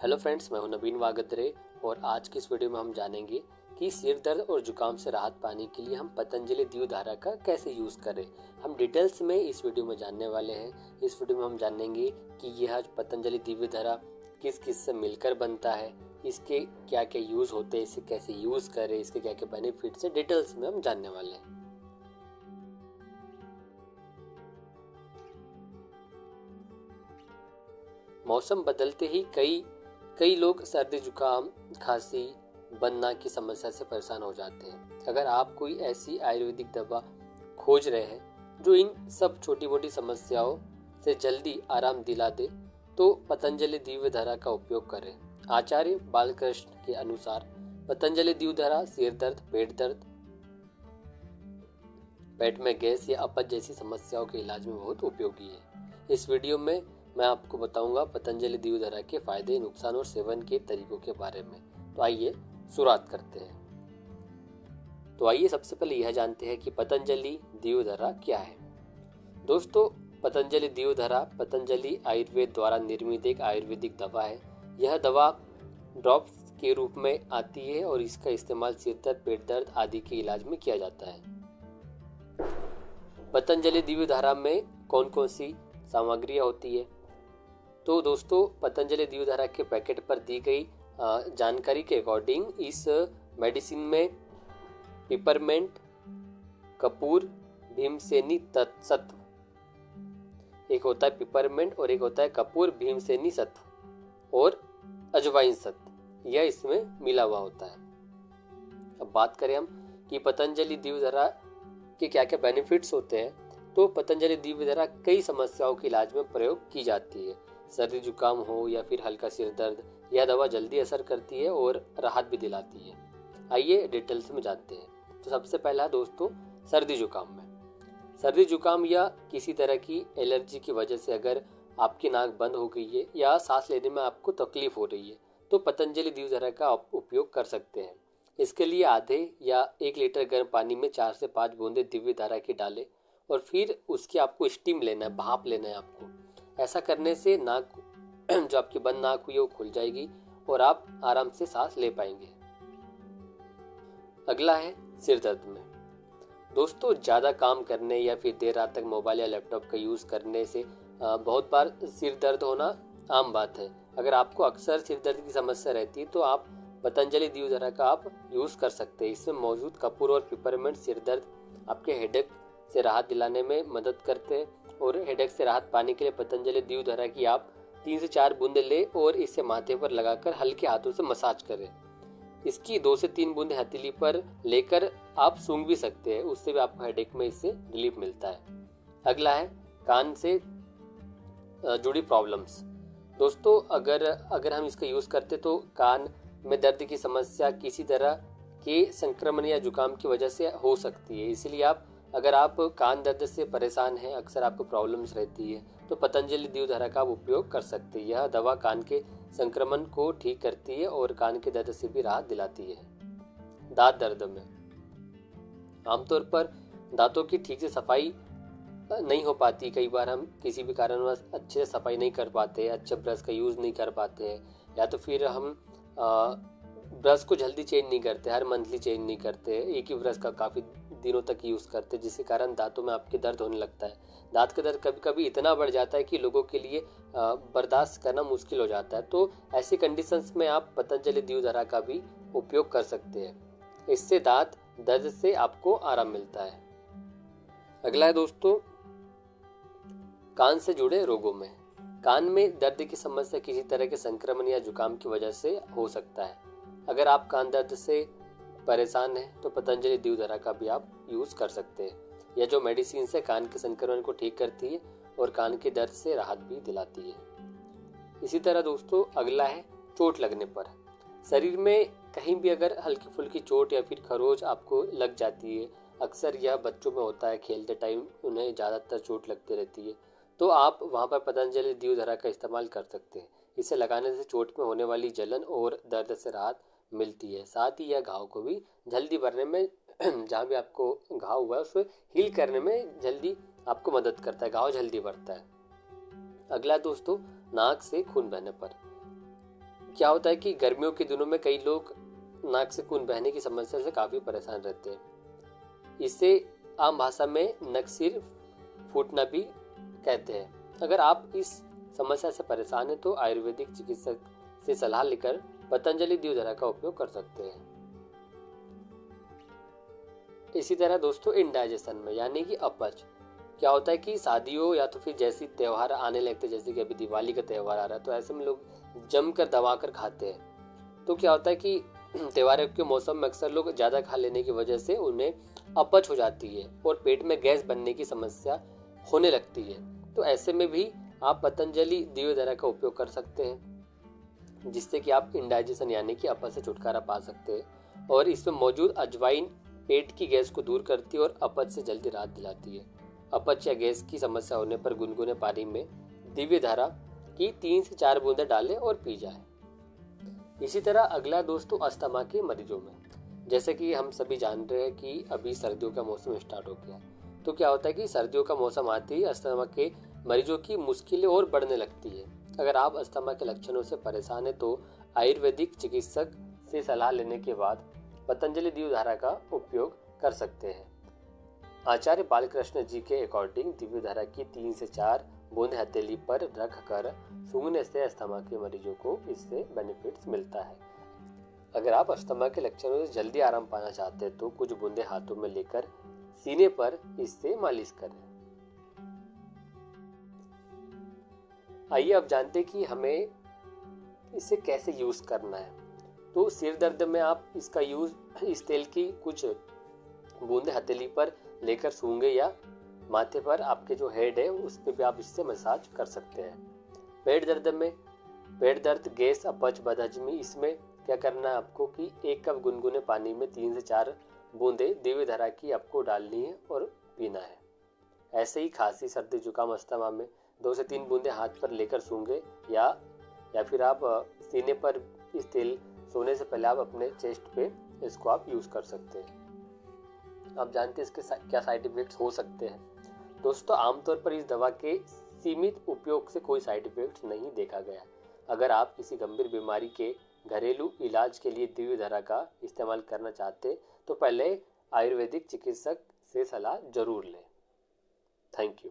Hello friends, मैं हूं नवीन वागदरे और आज की इस वीडियो में हम जानेंगे कि सिर दर्द और जुकाम से राहत पाने के लिए हम पतंजलि दिव्यधारा का कैसे यूज़ करें। हम डिटेल्स में इस वीडियो में जानने वाले हैं। इस वीडियो में हम जानेंगे कि यह पतंजलि दिव्यधारा किस किस से मिलकर बनता है, इसके क्या क्या यूज़ होते हैं, इसे कैसे यूज़ करें, इसके क्या क्या बेनिफिट्स है, डिटेल्स में हम जानने वाले हैं। मौसम बदलते ही कई लोग सर्दी जुकाम खांसी बनना की समस्या से परेशान हो जाते हैं। अगर आप कोई ऐसी आयुर्वेदिक दवा खोज रहे हैं जो इन सब छोटी मोटी समस्याओं से जल्दी आराम दिला दे तो पतंजलि दिव्यधारा का उपयोग करें। आचार्य बालकृष्ण के अनुसार पतंजलि दिव्यधारा सिर दर्द, पेट दर्द, पेट में गैस या अपच जैसी समस्याओं के इलाज में बहुत उपयोगी है। इस वीडियो में मैं आपको बताऊंगा पतंजलि दिव्यधारा के फायदे, नुकसान और सेवन के तरीकों के बारे में। तो आइए शुरुआत करते हैं। तो आइए सबसे पहले यह जानते हैं कि पतंजलि दिव्यधारा क्या है। दोस्तों, पतंजलि दिव्यधारा पतंजलि आयुर्वेद द्वारा निर्मित एक आयुर्वेदिक दवा है। यह दवा ड्रॉप्स के रूप में आती है और इसका इस्तेमाल सिर दर्द, पेट दर्द आदि के इलाज में किया जाता है। पतंजलि दिव्यधारा में कौन कौन सी सामग्रियाँ होती है? तो दोस्तों, पतंजलि दिव्यधारा के पैकेट पर दी गई जानकारी के अकॉर्डिंग इस मेडिसिन में पिपरमेंट, कपूर, भीमसेनी सत्व, एक होता है पिपरमेंट और एक होता है कपूर, भीमसेनी सत्व और अजवाइन सत्व, यह इसमें मिला हुआ होता है। अब बात करें हम कि पतंजलि दिव्यधारा के क्या क्या बेनिफिट्स होते हैं। तो पतंजलि दिव्यधारा कई समस्याओं के इलाज में प्रयोग की जाती है। सर्दी जुकाम हो या फिर हल्का सिर दर्द, यह दवा जल्दी असर करती है और राहत भी दिलाती है। आइए डिटेल्स में जानते हैं। तो सबसे पहला दोस्तों, सर्दी जुकाम में। सर्दी जुकाम या किसी तरह की एलर्जी की वजह से अगर आपकी नाक बंद हो गई है या सांस लेने में आपको तकलीफ हो रही है तो पतंजलि दिव्यधारा का आप उपयोग कर सकते हैं। इसके लिए आधे या 1 लीटर गर्म पानी में 4 से 5 बूंदे दिव्यधारा की डालें और फिर उसकी आपको स्टीम लेना है, भाप लेना है आपको। ऐसा करने से नाक जो आपकी बंद नाक हुई है वो खुल जाएगी और आप आराम से सांस ले पाएंगे। अगला है सिर दर्द में। दोस्तों, ज़्यादा काम करने या फिर देर रात तक मोबाइल या लैपटॉप का यूज़ करने से बहुत बार सिर दर्द होना आम बात है। अगर आपको अक्सर सिर दर्द की समस्या रहती है तो आप पतंजलि दिव्यधारा का आप यूज़ कर सकते हैं। इसमें मौजूद कपूर और पिपरमेंट सिर दर्द आपके हेडेक से राहत दिलाने में मदद करते हैं और हेडेक से राहत पाने के लिए पतंजलि दिव्यधारा की आप 3 से 4 बूंदे ले और इसे माथे पर लगाकर हल्के हाथों से मसाज करें। इसकी 2 से 3 बूंदे हथेली पर लेकर आप सूंघ भी सकते हैं, उससे भी आपको हेडेक में इससे रिलीफ मिलता है। अगला है कान से जुड़ी प्रॉब्लम्स। दोस्तों, अगर हम इसका यूज़ करते तो कान में दर्द की समस्या किसी तरह के संक्रमण या जुकाम की वजह से हो सकती है। इसलिए अगर आप कान दर्द से परेशान हैं, अक्सर आपको प्रॉब्लम्स रहती है, तो पतंजलि दिव्यधारा का आप उपयोग कर सकते हैं। यह दवा कान के संक्रमण को ठीक करती है और कान के दर्द से भी राहत दिलाती है। दांत दर्द में आमतौर पर दांतों की ठीक से सफाई नहीं हो पाती। कई बार हम किसी भी कारणवश अच्छे से सफाई नहीं कर पाते, अच्छे ब्रश का यूज़ नहीं कर पाते हैं, या तो फिर हम ब्रश को जल्दी चेंज नहीं करते, हर मंथली चेंज नहीं करते, एक ही ब्रश का काफ़ी दिनों तक यूज़ करते, जिसके कारण दांतों में आपके दर्द होने लगता है। दांत का दर्द कभी कभी इतना बढ़ जाता है कि लोगों के लिए बर्दाश्त करना मुश्किल हो जाता है। तो ऐसी कंडीशंस में आप पतंजलि दिव्यधारा का भी उपयोग कर सकते हैं। इससे दांत दर्द से आपको आराम मिलता है। अगला है दोस्तों, कान से जुड़े रोगों में। कान में दर्द की समस्या किसी तरह के संक्रमण या जुकाम की वजह से हो सकता है। अगर आप कान दर्द से परेशान हैं तो पतंजलि दिव्यधारा का भी आप यूज़ कर सकते हैं। यह जो मेडिसिन है कान के संक्रमण को ठीक करती है और कान के दर्द से राहत भी दिलाती है। इसी तरह दोस्तों, अगला है चोट लगने पर। शरीर में कहीं भी अगर हल्की फुल्की चोट या फिर खरोच आपको लग जाती है, अक्सर यह बच्चों में होता है, खेलते टाइम उन्हें ज़्यादातर चोट लगती रहती है, तो आप वहाँ पर पतंजलि दिव्यधारा का इस्तेमाल कर सकते हैं। इसे लगाने से चोट में होने वाली जलन और दर्द से राहत मिलती है। साथ ही यह घाव को भी जल्दी भरने में जहाँ भी आपको घाव हुआ है उसको हील करने में जल्दी आपको मदद करता है, घाव जल्दी भरता है। अगला दोस्तों, नाक से खून बहने पर। क्या होता है कि गर्मियों के दिनों में कई लोग नाक से खून बहने की समस्या से काफ़ी परेशान रहते हैं। इसे आम भाषा में नकसिर फूटना भी कहते हैं। अगर आप इस समस्या से परेशान हैं तो आयुर्वेदिक चिकित्सक से सलाह लेकर पतंजलि दिवधरा का उपयोग कर सकते हैं। इसी तरह दोस्तों इंडाइजेशन में यानी कि अपच, क्या होता है कि शादियों या तो फिर जैसी त्योहार आने लगते हैं, जैसे कि अभी दिवाली का त्यौहार आ रहा है, तो ऐसे में लोग जमकर दबा कर खाते हैं। तो क्या होता है कि त्योहार के मौसम में अक्सर लोग ज़्यादा खा लेने की वजह से उन्हें अपच हो जाती है और पेट में गैस बनने की समस्या होने लगती है। तो ऐसे में भी आप पतंजलि दिवधरा का उपयोग कर सकते हैं, जिससे कि आप इंडाइजेशन यानी कि अपच से छुटकारा पा सकते हैं। और इसमें मौजूद अजवाइन पेट की गैस को दूर करती है और अपच से जल्दी राहत दिलाती है। अपच या गैस की समस्या होने पर गुनगुने पानी में दिव्यधारा की 3 से 4 बूंदें डालें और पी जाए। इसी तरह अगला दोस्तों अस्थमा के मरीजों में, जैसे कि हम सभी जान रहे हैं कि अभी सर्दियों का मौसम स्टार्ट हो गया, तो क्या होता है कि सर्दियों का मौसम आते ही अस्थमा के मरीजों की मुश्किलें और बढ़ने लगती है। अगर आप अस्थमा के लक्षणों से परेशान हैं तो आयुर्वेदिक चिकित्सक से सलाह लेने के बाद पतंजलि दिव्यधारा का उपयोग कर सकते हैं। आचार्य बालकृष्ण जी के अकॉर्डिंग दिव्यधारा की 3 से 4 बूंद हथेली पर रखकर सूंघने से अस्थमा के मरीजों को इससे बेनिफिट्स मिलता है। अगर आप अस्थमा के लक्षणों से जल्दी आराम पाना चाहते हैं तो कुछ बूंदे हाथों में लेकर सीने पर इससे मालिश करें। आइए अब जानते कि हमें इसे कैसे यूज करना है। तो सिर दर्द में आप इसका यूज इस तेल की कुछ बूंदे हथेली पर लेकर सूंघे या माथे पर आपके जो हेड है उस पे भी आप इससे मसाज कर सकते हैं। पेट दर्द, गैस, अपच, बदहजमी, इसमें क्या करना है आपको कि 1 कप गुनगुने पानी में 3 से 4 बूंदे दिव्यधारा की आपको डालनी है और पीना है। ऐसे ही खांसी, सर्दी, जुकाम, अस्थमा में 2 से 3 बूंदे हाथ पर लेकर सूंघे या फिर आप सीने पर इस तेल सोने से पहले आप अपने चेस्ट पे इसको आप यूज कर सकते हैं। आप जानते हैं इसके क्या साइड इफेक्ट्स हो सकते हैं। दोस्तों आमतौर पर इस दवा के सीमित उपयोग से कोई साइड इफेक्ट्स नहीं देखा गया। अगर आप किसी गंभीर बीमारी के घरेलू इलाज के लिए दिव्यधारा का इस्तेमाल करना चाहते तो पहले आयुर्वेदिक चिकित्सक से सलाह जरूर लें। Thank you.